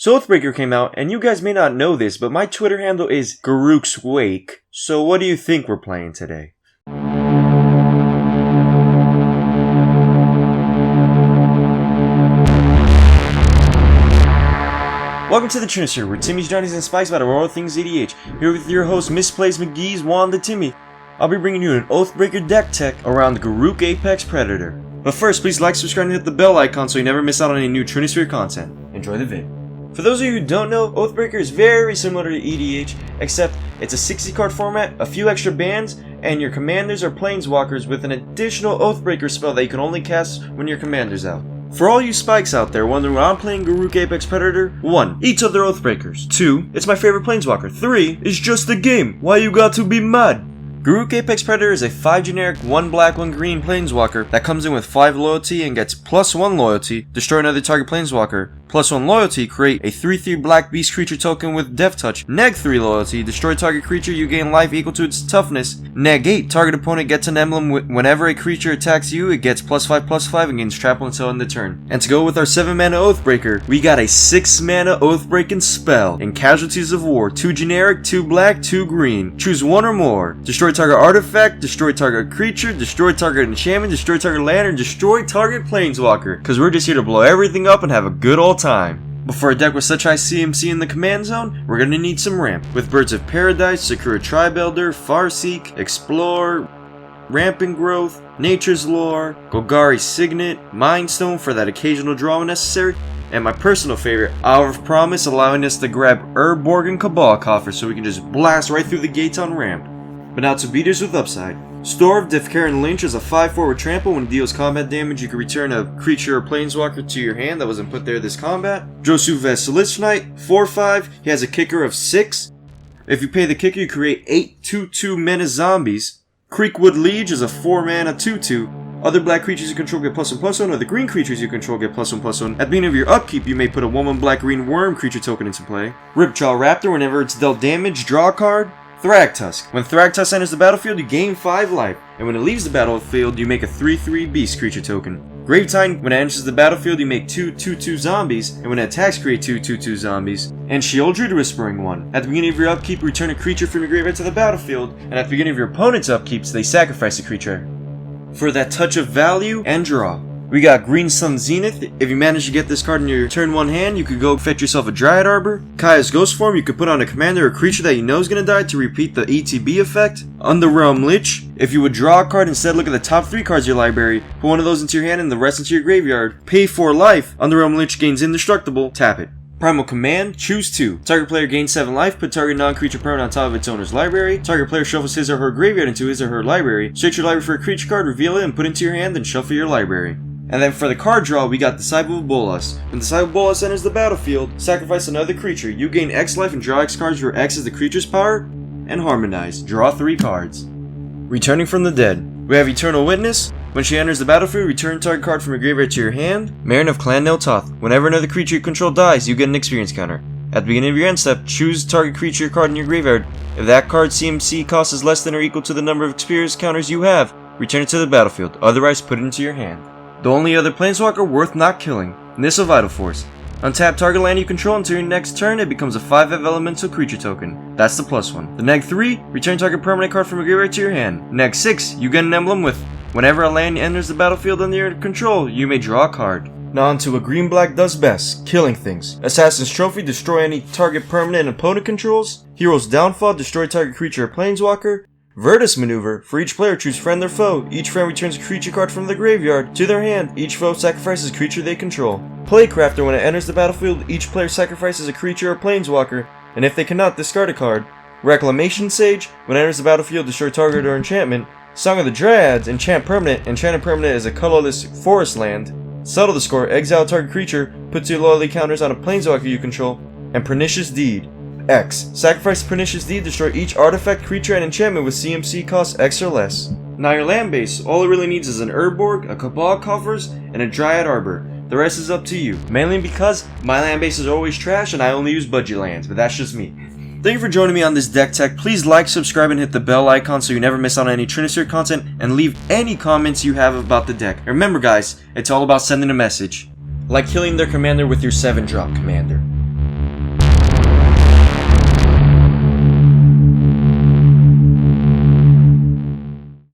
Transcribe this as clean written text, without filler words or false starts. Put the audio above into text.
So Oathbreaker came out, and you guys may not know this, but my Twitter handle is Garruk's Wake. So what do you think we're playing today? Welcome to the Trinisphere, where Timmy's Johnny's and Spikes about all things EDH. Here with your host, Misplaced McGee's Wanda Timmy. I'll be bringing you an Oathbreaker deck tech around the Garruk Apex Predator. But first, please like, subscribe, and hit the bell icon so you never miss out on any new Trinisphere content. Enjoy the vid. For those of you who don't know, Oathbreaker is very similar to EDH, except it's a 60 card format, a few extra bands, and your commanders are planeswalkers with an additional Oathbreaker spell that you can only cast when your commander's out. For all you spikes out there wondering why I'm playing Garruk Apex Predator, 1. Each of their Oathbreakers. 2. It's my favorite planeswalker. 3. It's just a game. Why you got to be mad? Garruk Apex Predator is a 5 generic, 1 black, 1 green planeswalker that comes in with 5 loyalty and gets +1 loyalty, destroy another target planeswalker, +1 loyalty, create a 3/3 black beast creature token with Death Touch, -3 loyalty, destroy target creature, you gain life equal to its toughness, -8, target opponent gets an emblem whenever a creature attacks you, it gets +5/+5 and gains trample until end of turn. And to go with our 7 mana Oathbreaker, we got a 6 mana Oathbreaking spell in Casualties of War, 2 generic, 2 black, 2 green. Choose 1 or more. Destroy target artifact, destroy target creature, destroy target enchantment, destroy target land, and destroy target planeswalker. Cause we're just here to blow everything up and have a good old time. But for a deck with such high CMC in the command zone, we're gonna need some ramp. With Birds of Paradise, Sakura Tribuilder, Farseek, Explore, Rampant Growth, Nature's Lore, Golgari Signet, Mindstone for that occasional draw when necessary, and my personal favorite, Hour of Promise, allowing us to grab Urborg and Cabal Coffer so we can just blast right through the gates on ramp. But now to beaters with upside. Store of Defcaran Lynch is a 5/4 with trample. When it deals combat damage, you can return a creature or planeswalker to your hand that wasn't put there this combat. Drosu Lich Knight, 4/5. He has a kicker of 6. If you pay the kicker, you create 8 2/2 mana zombies. Creekwood Liege is a 4 mana 2/2. Other black creatures you control get +1/+1, or the green creatures you control get +1/+1. At the beginning of your upkeep, you may put a 1/1 black green worm creature token into play. Ripjaw Raptor, whenever it's dealt damage, draw a card. Thragtusk. When Thragtusk enters the battlefield, you gain 5 life, and when it leaves the battlefield, you make a 3/3 beast creature token. Gravetide. When it enters the battlefield, you make 2 2/2 zombies, and when it attacks, create 2 2/2 zombies. And Shieldred Whispering one. At the beginning of your upkeep, return a creature from your graveyard to the battlefield, and at the beginning of your opponent's upkeeps, they sacrifice a creature. For that touch of value and draw. We got Green Sun Zenith. If you manage to get this card in your turn 1 hand, you could go fetch yourself a Dryad Arbor. Kaya's Ghost Form, you could put on a commander or creature that you know is going to die to repeat the ETB effect. Underrealm Lich, if you would draw a card, instead look at the top 3 cards of your library, put one of those into your hand and the rest into your graveyard. Pay 4 life, Underrealm Lich gains indestructible, tap it. Primal Command, choose 2. Target player gains 7 life, put target non-creature permanent on top of its owner's library. Target player shuffles his or her graveyard into his or her library. Search your library for a creature card, reveal it, and put it into your hand, then shuffle your library. And then for the card draw, we got Disciple of Bolas. When Disciple of Bolas enters the battlefield, sacrifice another creature. You gain X life and draw X cards where X is the creature's power. And Harmonize. Draw 3 cards. Returning from the dead. We have Eternal Witness. When she enters the battlefield, return target card from your graveyard to your hand. Marin of Clan Neltoth. Whenever another creature you control dies, you get an experience counter. At the beginning of your end step, choose target creature card in your graveyard. If that card's CMC cost is less than or equal to the number of experience counters you have, return it to the battlefield. Otherwise, put it into your hand. The only other planeswalker worth not killing, Nissa Vital Force. Untap target land you control until your next turn, it becomes a 5/5 elemental creature token. That's the +1. The -3, return target permanent card from your graveyard to your hand. -6, you get an emblem with whenever a land enters the battlefield under your control, you may draw a card. Now onto what Green Black does best, killing things. Assassin's Trophy, destroy any target permanent opponent controls. Hero's Downfall, destroy target creature or planeswalker. Virtus Maneuver. For each player, choose friend or foe. Each friend returns a creature card from the graveyard to their hand. Each foe sacrifices a creature they control. Playcrafter. When it enters the battlefield, each player sacrifices a creature or planeswalker, and if they cannot, discard a card. Reclamation Sage. When it enters the battlefield, destroy target or enchantment. Song of the Dryads. Enchant permanent. Enchanted permanent is a colorless forest land. Settle the score. Exile target creature. Put 2 loyalty counters on a planeswalker you control. And Pernicious Deed. X. Sacrifice Pernicious Deed, destroy each artifact, creature, and enchantment with CMC cost X or less. Now your land base, all it really needs is an Urborg, a Cabal Coffers, and a Dryad Arbor. The rest is up to you. Mainly because my land base is always trash and I only use budget lands, but that's just me. Thank you for joining me on this deck tech. Please like, subscribe, and hit the bell icon so you never miss out on any Trinisphere content, and leave any comments you have about the deck. And remember guys, it's all about sending a message. Like killing their commander with your 7-drop commander.